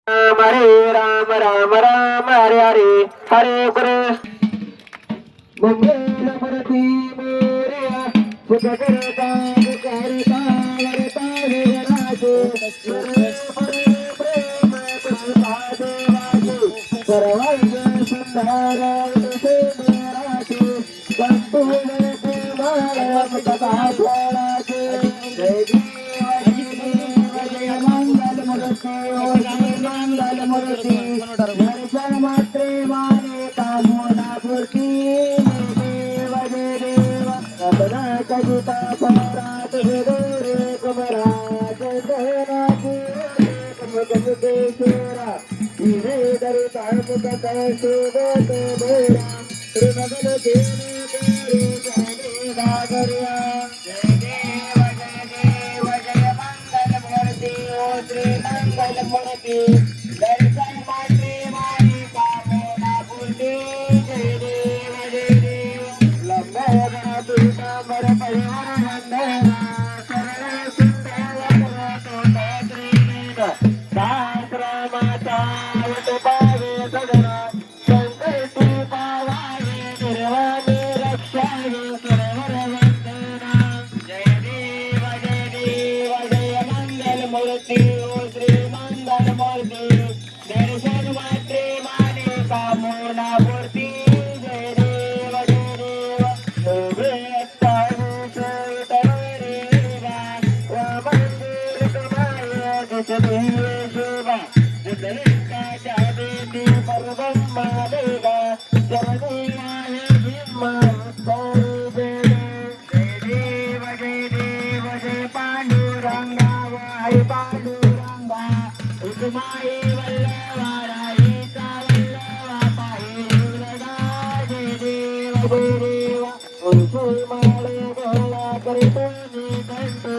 राम हरे राम राम राम हरे हरे हरे कृष्ण मंगल मूर्ति मोरया सुख करता करता वरता विराजो प्रेम कृपा देवाजो सर्वज्ञ सुंदर से मेराजो संपूर्ण प्रेमाला कथा छोड़ाजो जय जय मंगल मूर्ति दर्शन मात्रे माने कामना पूर्ति देव जय देव रत्न कजिता परात रे कुमराज जयनाथी मुकेश्वरा इवे दरिता मुकत सुगत बोरा त्रिमगल देने तेरे जाने दागरिया जय देव जय मंगल मूर्ति ओ श्री मंगल मूर्ति दर्शन मात्रे माने कामना पूर्ति जय देव लंबोदर पीतांबर परिवार वंदना शरण सुंदर तोत्रीन शास्त्रमाता पावे सदना संकल्पी पावावे निर्वाणे रक्षावे सरवर वंदना जय देव जय मंगल मूर्ति ओ श्री मंगल मूर्ति दर्शन मात्रे माने कामना पूर्ति जय देव योगे शोभा जय पांडुरंगा हरि पांडुरंगा उस्माई वल्लभारा ईसा वल्लभा पाहि दुर्गा जय देव माळे गोळा करीतो मी कंठे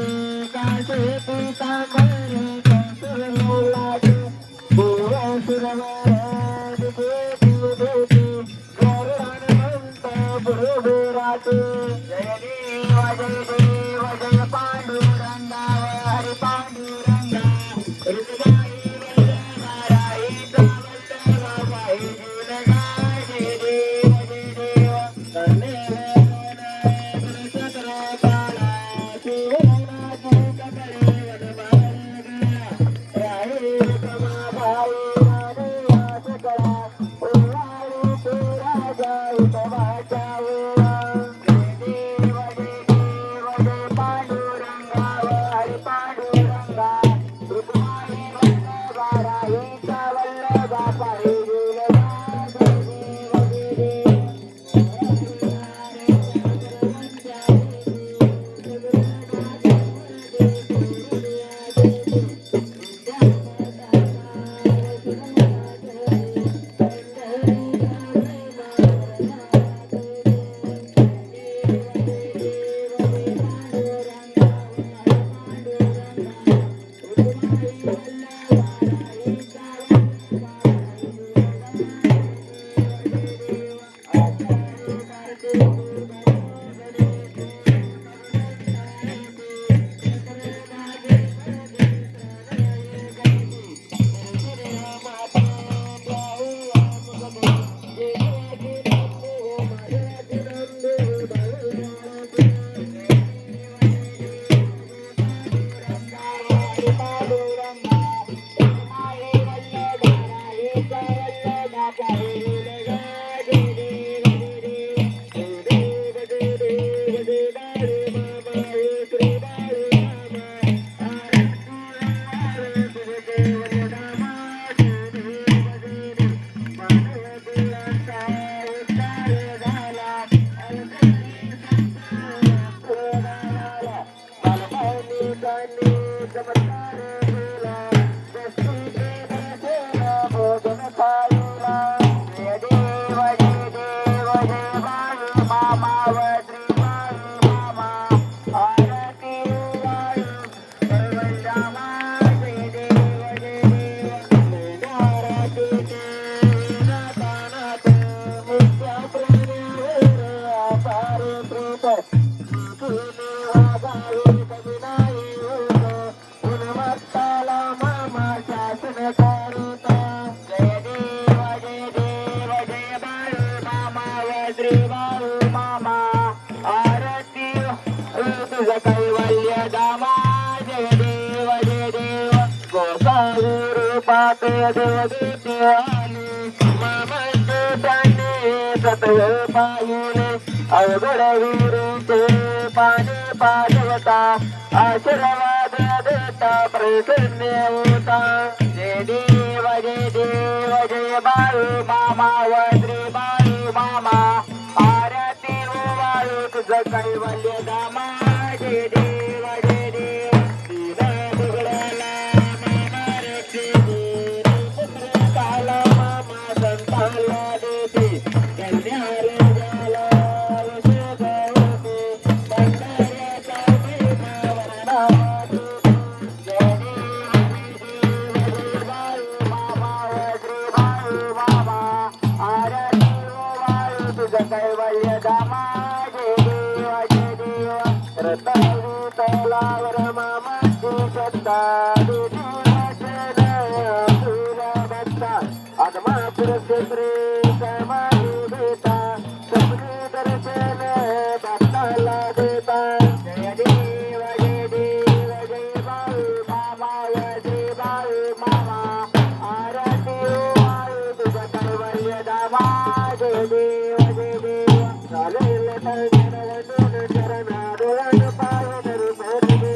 कासे पीतांबर कंसुर लागे देवा सुरवरा दिवे गरुडानंत बुरुराते जय देव जय पांडुरंगा हरि पांडुरंगा ऋतुबाई वल्लभारा ईसा वल्लभा पाहि दुर्गा जय देव करणे कृपात देवते आले मामाचे त्यांनी सतव पाहिले अवघड विहिरीचे पाणी पाजवता आशीर्वाद देता प्रसन्न होता जय देव जय बाळू मामा वज्री बाळू मामा आरती वाळू तुझं कैवल्य धामा जय देव दिवा बुगडाला मामा रक्षे पुत्र काला मामा संताला देते कल्याण झाला विषय होते भंडाऱ्याचा महिमा वरदान जय देव बाळू मामा वज्री बाळू मामा आरती वाळू तुझं कैवल्य धामा जय देव रत्नागिरी तलावर मामाची सत्ता फुला भक्ता आदमापूर क्षेत्रे समाधी देता स्वप्ने दर्शन भक्ताला देता जय देव जय बाळू मामा वज्री बाळू मामा आरती वाळू तुझं कैवल्य धामा जय देव चालेल तळजन चरणारोहण पावन रूपे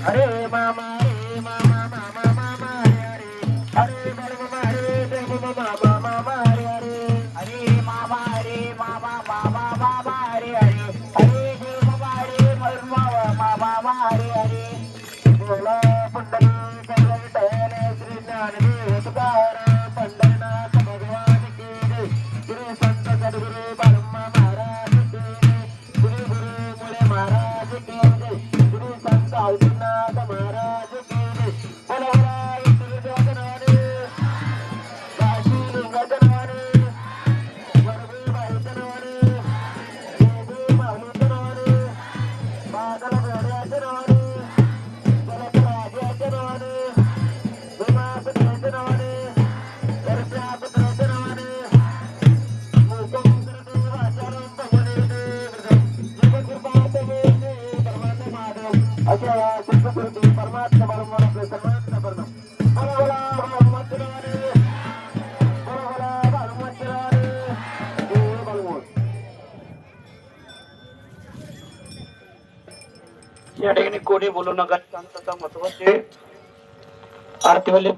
हरे मामा मामा मामा हरे हरे मामा हरे मामा मामा हरे हरे मामा मामा हरे हरे मामा हरे मामा हरे बोला पंढरी विठ्ठल श्री ज्ञानदेव तुकाराम पंढरनाथ भगवान की जय श्री संत सद्गुरु ब्रह्मा महाराज की जय श्री गुरु मुळे महाराज की जय श्री संत औदुनाथ महाराज की जय बोला बोला विठ्ठल जगन्नाथ काशी लिंगाचनवाने वरवी बाईचनवाने देवी माऊलीचनवाने बादल घोड्याचनवाने जलक राजाचनवाने भीमापतीचनवाने वर्षापतीचनवाने मुकुंद देवाचरण भगवने जीवकृपात वेदे परमात्मा माधव अशा सुखकृती परमात्मा परमात्मा आपले सन्मान करणं बोला हनुमंतराने बोला हनुमंतराने जय बलवंत या ठिकाणी कोणी बोलू नका शांतता महत्वाची आरतीवाले